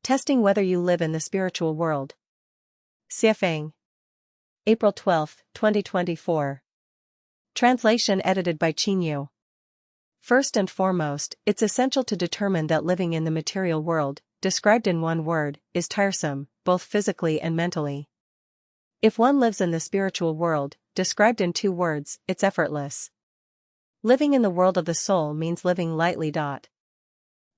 Testing whether you live in the spiritual world. Siafang. April 12, 2024. Translation edited by Chinyu. First and foremost, it's essential to determine that living in the material world, described in one word, is tiresome, both physically and mentally. If one lives in the spiritual world, described in 2 words, it's effortless. Living in the world of the soul means living lightly.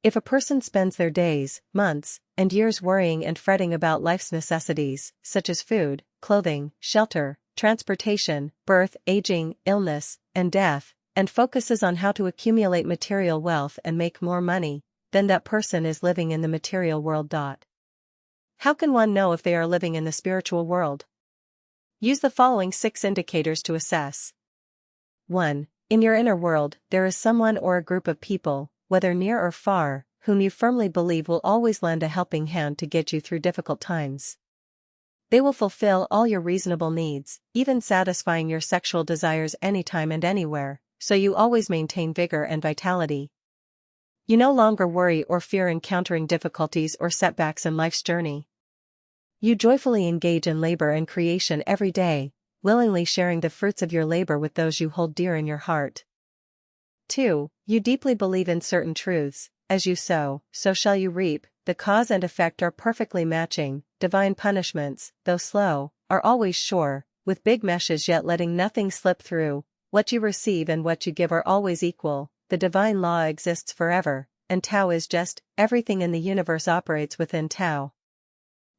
If a person spends their days, months, and years worrying and fretting about life's necessities, such as food, clothing, shelter, transportation, birth, aging, illness, and death, and focuses on how to accumulate material wealth and make more money, then that person is living in the material world. How can one know if they are living in the spiritual world? Use the following 6 indicators to assess. 1. In your inner world, there is someone or a group of people, whether near or far, whom you firmly believe will always lend a helping hand to get you through difficult times. They will fulfill all your reasonable needs, even satisfying your sexual desires anytime and anywhere, so you always maintain vigor and vitality. You no longer worry or fear encountering difficulties or setbacks in life's journey. You joyfully engage in labor and creation every day, willingly sharing the fruits of your labor with those you hold dear in your heart. 2. You deeply believe in certain truths. As you sow, so shall you reap. The cause and effect are perfectly matching. Divine punishments, though slow, are always sure, with big meshes yet letting nothing slip through. What you receive and what you give are always equal. The divine law exists forever, and Tao is just. Everything in the universe operates within Tao.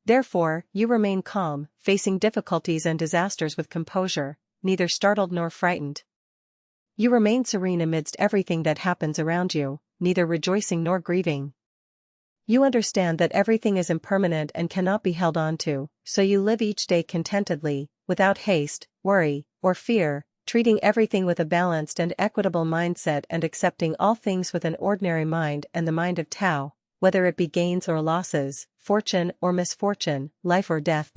Therefore, you remain calm, facing difficulties and disasters with composure, neither startled nor frightened. You remain serene amidst everything that happens around you, neither rejoicing nor grieving. You understand that everything is impermanent and cannot be held on to, so you live each day contentedly, without haste, worry, or fear, treating everything with a balanced and equitable mindset and accepting all things with an ordinary mind and the mind of Tao, whether it be gains or losses, fortune or misfortune, life or death.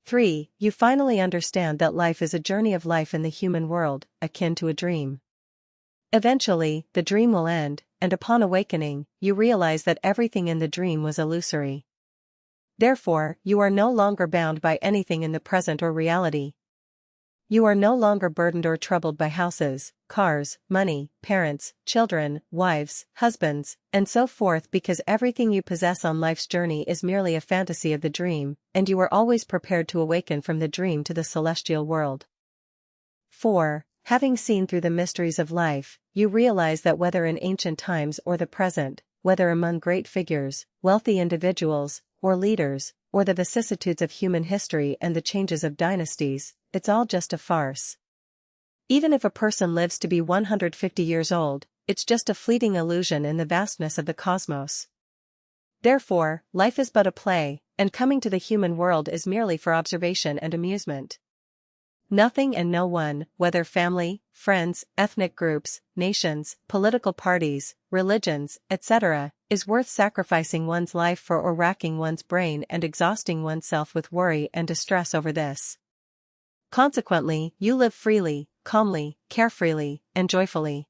3. You finally understand that life is a journey of life in the human world, akin to a dream. Eventually, the dream will end, and upon awakening, you realize that everything in the dream was illusory. Therefore, you are no longer bound by anything in the present or reality. You are no longer burdened or troubled by houses, cars, money, parents, children, wives, husbands, and so forth, because everything you possess on life's journey is merely a fantasy of the dream, and you are always prepared to awaken from the dream to the celestial world. 4. Having seen through the mysteries of life, you realize that whether in ancient times or the present, whether among great figures, wealthy individuals, or leaders, or the vicissitudes of human history and the changes of dynasties, it's all just a farce. Even if a person lives to be 150 years old, it's just a fleeting illusion in the vastness of the cosmos. Therefore, life is but a play, and coming to the human world is merely for observation and amusement. Nothing and no one, whether family, friends, ethnic groups, nations, political parties, religions, etc., is worth sacrificing one's life for or racking one's brain and exhausting oneself with worry and distress over this. Consequently, you live freely, calmly, carefreely, and joyfully.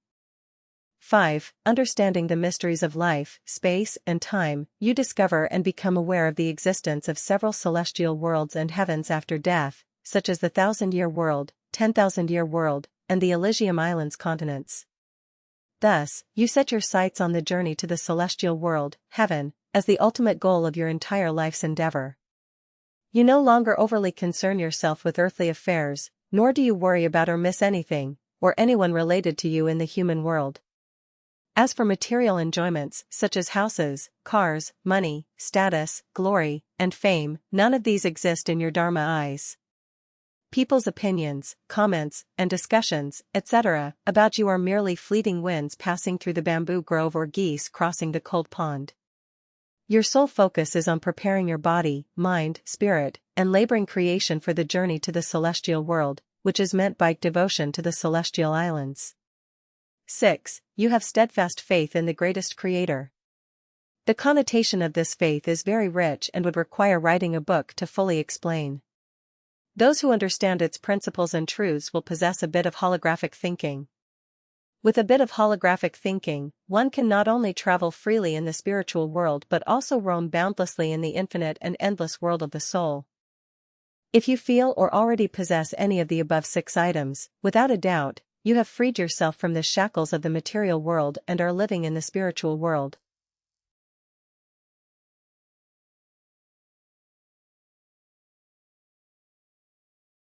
5. Understanding the mysteries of life, space, and time, you discover and become aware of the existence of several celestial worlds and heavens after death, such as the 1,000-year world, 10,000-year world, and the Elysium Islands continents. Thus, you set your sights on the journey to the celestial world, heaven, as the ultimate goal of your entire life's endeavor. You no longer overly concern yourself with earthly affairs, nor do you worry about or miss anything, or anyone related to you in the human world. As for material enjoyments, such as houses, cars, money, status, glory, and fame, none of these exist in your Dharma eyes. People's opinions, comments, and discussions, etc., about you are merely fleeting winds passing through the bamboo grove or geese crossing the cold pond. Your sole focus is on preparing your body, mind, spirit, and laboring creation for the journey to the celestial world, which is meant by devotion to the celestial islands. 6. You have steadfast faith in the greatest Creator. The connotation of this faith is very rich and would require writing a book to fully explain. Those who understand its principles and truths will possess a bit of holographic thinking. With a bit of holographic thinking, one can not only travel freely in the spiritual world but also roam boundlessly in the infinite and endless world of the soul. If you feel or already possess any of the above 6 items, without a doubt, you have freed yourself from the shackles of the material world and are living in the spiritual world.